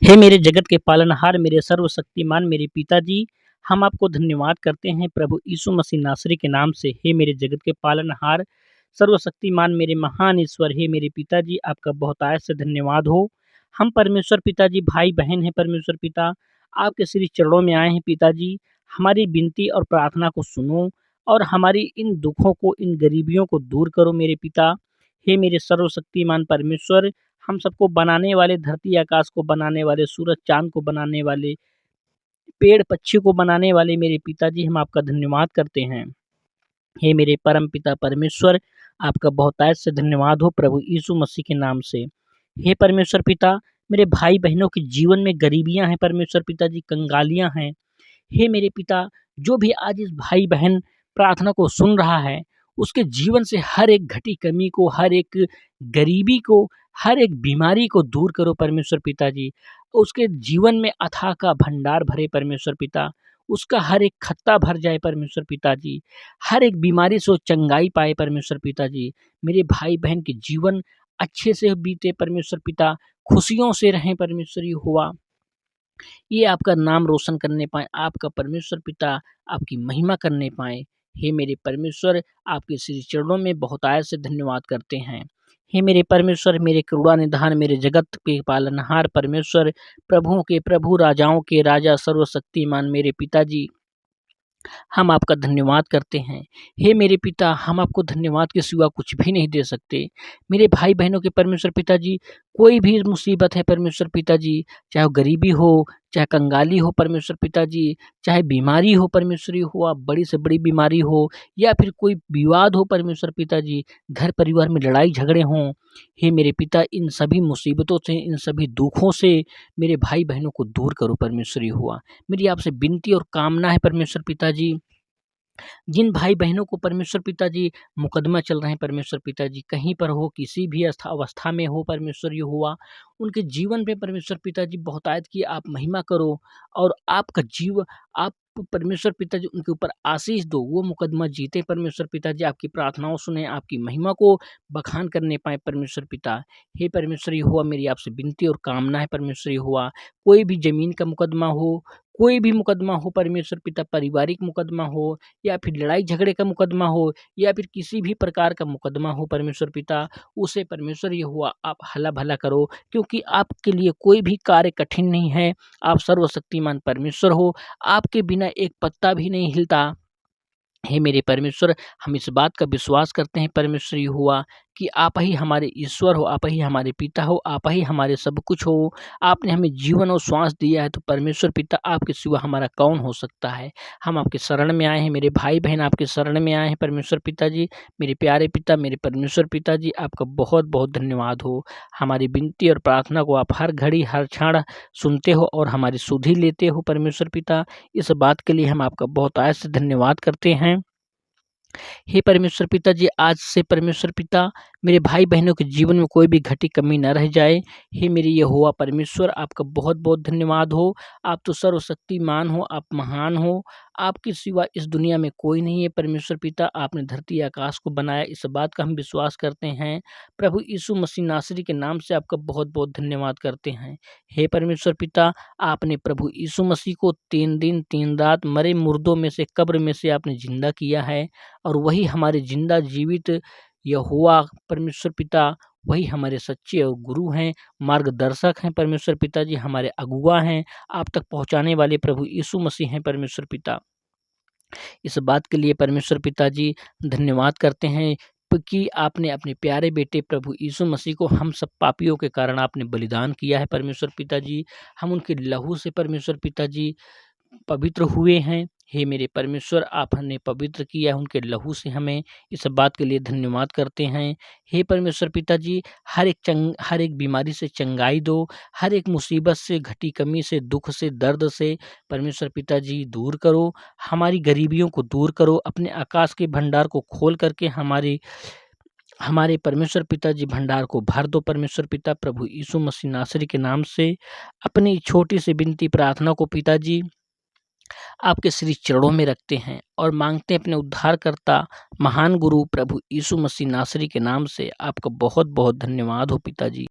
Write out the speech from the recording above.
हे मेरे जगत के पालनहार, मेरे सर्वशक्तिमान मेरे पिताजी, हम आपको धन्यवाद करते हैं प्रभु यीशु मसीह नासरी के नाम से। हे मेरे जगत के पालनहार, सर्वशक्तिमान मेरे महान ईश्वर, हे मेरे पिताजी, आपका बहुतायत से धन्यवाद हो। हम परमेश्वर पिताजी भाई-बहन हैं परमेश्वर पिता, आपके श्री चरणों में आए हैं पिताजी। हमारी विनती और प्रार्थना को सुनो और हमारी इन दुखों को, इन गरीबियों को दूर करो मेरे पिता। हे मेरे सर्वशक्तिमान परमेश्वर, हम सबको बनाने वाले, धरती आकाश को बनाने वाले, सूरज चाँद को बनाने वाले, पेड़ पक्षी को बनाने वाले मेरे पिताजी, हम आपका धन्यवाद करते हैं। हे मेरे परमपिता परमेश्वर, आपका बहुतायत से धन्यवाद हो प्रभु यीशु मसीह के नाम से। हे परमेश्वर पिता, मेरे भाई-बहनों के जीवन में गरीबियाँ हैं परमेश्वर पिताजी, कंगालियाँ हैं। हे मेरे पिता, जो भी आज इस भाई-बहन प्रार्थना को सुन रहा है, उसके जीवन से हर एक घटी कमी को, हर एक गरीबी को, हर एक बीमारी को दूर करो परमेश्वर पिताजी। उसके जीवन में अथाह का भंडार भरे परमेश्वर पिता। उसका हर एक खत्ता भर जाए परमेश्वर पिताजी। हर एक बीमारी से वो चंगाई पाए परमेश्वर पिताजी। मेरे भाई-बहन के जीवन अच्छे से बीते परमेश्वर पिता, खुशियों से रहें परमेश्वर यहोवा। ये आपका नाम रोशन करने पाएँ, आपका परमेश्वर पिता आपकी महिमा करने पाएँ। हे मेरे परमेश्वर, आपके श्री चरणों में बहुतायत से धन्यवाद करते हैं। हे मेरे परमेश्वर, मेरे करुणा निधान, मेरे जगत के पालनहार परमेश्वर, प्रभुओं के प्रभु, राजाओं के राजा, सर्वशक्तिमान मेरे पिताजी, हम आपका धन्यवाद करते हैं। हे मेरे पिता, हम आपको धन्यवाद के सिवा कुछ भी नहीं दे सकते। मेरे भाई-बहनों के परमेश्वर पिताजी, कोई भी मुसीबत है परमेश्वर पिताजी, चाहे वो गरीबी हो, चाहे कंगाली हो परमेश्वर पिताजी, चाहे बीमारी हो परमेश्वर यहोवा, बड़ी से बड़ी बीमारी हो या फिर कोई विवाद हो परमेश्वर पिताजी, घर परिवार में लड़ाई झगड़े हों। हे मेरे पिता, इन सभी मुसीबतों से, इन सभी दुखों से मेरे भाई-बहनों को दूर करो परमेश्वर यहोवा। मेरी आपसे विनती और कामना है परमेश्वर पिताजी, जिन भाई बहनों को परमेश्वर पिताजी मुकदमा चल रहे हैं परमेश्वर पिताजी, कहीं पर हो, किसी भी अवस्था में हो परमेश्वर यहोवा, उनके जीवन पे परमेश्वर पिताजी बहुतायत की आप महिमा करो और आपका आप परमेश्वर पिताजी उनके ऊपर आशीष दो, वो मुकदमा जीते परमेश्वर पिताजी, आपकी प्रार्थनाओं सुने, आपकी महिमा को बखान करने पाए परमेश्वर पिता। हे परमेश्वर यहोवा, मेरी आपसे विनती और कामना है परमेश्वर यहोवा, कोई भी जमीन का मुकदमा हो, कोई भी मुकदमा हो परमेश्वर पिता, पारिवारिक मुकदमा हो या फिर लड़ाई झगड़े का मुकदमा हो या फिर किसी भी प्रकार का मुकदमा हो परमेश्वर पिता, उसे परमेश्वर यहोवा आप हला भला करो, क्योंकि आपके लिए कोई भी कार्य कठिन नहीं है। आप सर्वशक्तिमान परमेश्वर हो, आपके बिना एक पत्ता भी नहीं हिलता। हे मेरे परमेश्वर, हम इस बात का विश्वास करते हैं परमेश्वर यहोवा कि आप ही हमारे ईश्वर हो, आप ही हमारे पिता हो, आप ही हमारे सब कुछ हो। आपने हमें जीवन और श्वास दिया है, तो परमेश्वर पिता, आपके सिवा हमारा कौन हो सकता है। हम आपके शरण में आए हैं, मेरे भाई बहन आपके शरण में आए हैं परमेश्वर पिताजी। मेरे प्यारे पिता, मेरे परमेश्वर पिताजी, आपका बहुत बहुत धन्यवाद हो। हमारी विनती और प्रार्थना को आप हर घड़ी हर क्षण सुनते हो और हमारी सुधि लेते हो परमेश्वर पिता। इस बात के लिए हम आपका बहुतायत से धन्यवाद करते हैं। हे परमेश्वर पिताजी, आज से परमेश्वर पिता, मेरे भाई बहनों के जीवन में कोई भी घटी कमी न रह जाए। हे मेरे यहोवा परमेश्वर, आपका बहुत बहुत धन्यवाद हो। आप तो सर्वशक्तिमान हो, आप महान हो, आपके सिवा इस दुनिया में कोई नहीं है परमेश्वर पिता। आपने धरती आकाश को बनाया, इस बात का हम विश्वास करते हैं। प्रभु यीशु मसीह नासरी के नाम से आपका बहुत बहुत धन्यवाद करते हैं। हे परमेश्वर पिता, आपने प्रभु यीशु मसीह को 3 दिन 3 रात मरे मुर्दों में से, कब्र में से आपने जिंदा किया है और वही हमारे जिंदा जीवित यहोवा परमेश्वर पिता, वही हमारे सच्चे और गुरु हैं, मार्गदर्शक हैं परमेश्वर पिताजी, हमारे अगुआ हैं, आप तक पहुंचाने वाले प्रभु यीशु मसीह हैं परमेश्वर पिता। इस बात के लिए परमेश्वर पिताजी धन्यवाद करते हैं कि आपने अपने प्यारे बेटे प्रभु यीशु मसीह को हम सब पापियों के कारण आपने बलिदान किया है परमेश्वर पिताजी। हम उनके लहू से परमेश्वर पिताजी पवित्र हुए हैं। हे मेरे परमेश्वर, आप हमें पवित्र किया है उनके लहू से, हमें इस बात के लिए धन्यवाद करते हैं। हे परमेश्वर पिताजी, हर एक बीमारी से चंगाई दो, हर एक मुसीबत से, घटी कमी से, दुख से, दर्द से परमेश्वर पिताजी दूर करो, हमारी गरीबियों को दूर करो, अपने आकाश के भंडार को खोल करके हमारे परमेश्वर पिताजी भंडार को भर दो परमेश्वर पिता, प्रभु यीशु मसीह नासरी के नाम से अपनी छोटी सी विनती प्रार्थना को पिताजी आपके श्री चरणों में रखते हैं और मांगते हैं अपने उद्धारकर्ता महान गुरु प्रभु यीशु मसीह नासरी के नाम से। आपका बहुत बहुत धन्यवाद हो पिताजी।